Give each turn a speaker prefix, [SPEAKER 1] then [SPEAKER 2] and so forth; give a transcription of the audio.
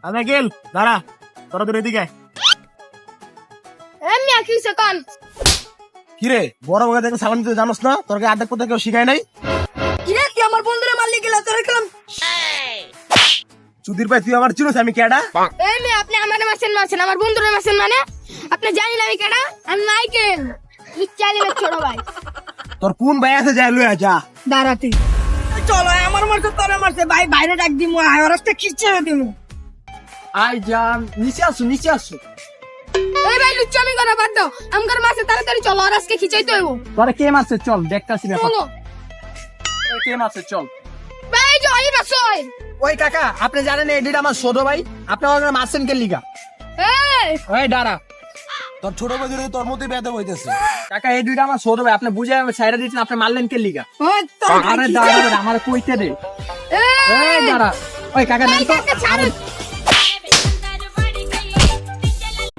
[SPEAKER 1] আমি গেল দাঁড়া তোরা তোর এদিকে
[SPEAKER 2] এমনি আকিছে কোন
[SPEAKER 1] কিরে বড় বড় দেখে সাবান দিতে জানোস না তোরকে আর্ধেক পথে কেউ শিখায় নাই
[SPEAKER 2] কিরে তুই আমার বন্ধুরে মারলি গেলা তোরে খেলাম
[SPEAKER 1] চুদির ভাই তুই আমার চিনোস আমি কেডা
[SPEAKER 2] এমনি আপনি আমারে মারছেন আমার বন্ধুরে মারছেন মানে আপনি জানেন আমি কেডা আমি মাইকেল ইচ্ছাইলে ছোট ভাই
[SPEAKER 1] তোর কোন ভাই আছে যাই লইয়া যা
[SPEAKER 2] দাঁড়াতে চলো আমার মারছে তোরে মারছে ভাই বাইরে ডাক দিমু আয় ওরস্তে খিচে দিমু
[SPEAKER 3] আই যান নিচে আসো
[SPEAKER 2] এই ভাই লুচ্চামি করা বাদ দাও আমগার মারছে তাড়াতাড়ি চলো আর আজকে খিচাই তো হইব
[SPEAKER 3] তোরে কে মারছে চল দেখতাছি ব্যাপার
[SPEAKER 2] চলো
[SPEAKER 3] কে মারছে চল
[SPEAKER 2] ভাই জয় বাসই
[SPEAKER 3] ওই কাকা আপনি জানেন এই দুইটা আমার ছোট ভাই আপনি ওরা মারছেন কে লিগা
[SPEAKER 2] এই
[SPEAKER 3] ওই দাঁড়া
[SPEAKER 1] তোর ছোট ভাই ধরে তোর মধ্যে বেয়াদব হইতেছে
[SPEAKER 3] কাকা এই দুইটা আমার ছোট ভাই আপনি বুঝে সাইডে দিচ্ছেন আপনি মারলেন কে লিগা
[SPEAKER 2] ওই তো
[SPEAKER 3] আরে দাঁড়া আমার কইতে দে এই দাঁড়া ওই কাকা নেন তো
[SPEAKER 2] কাকা ছাড়েন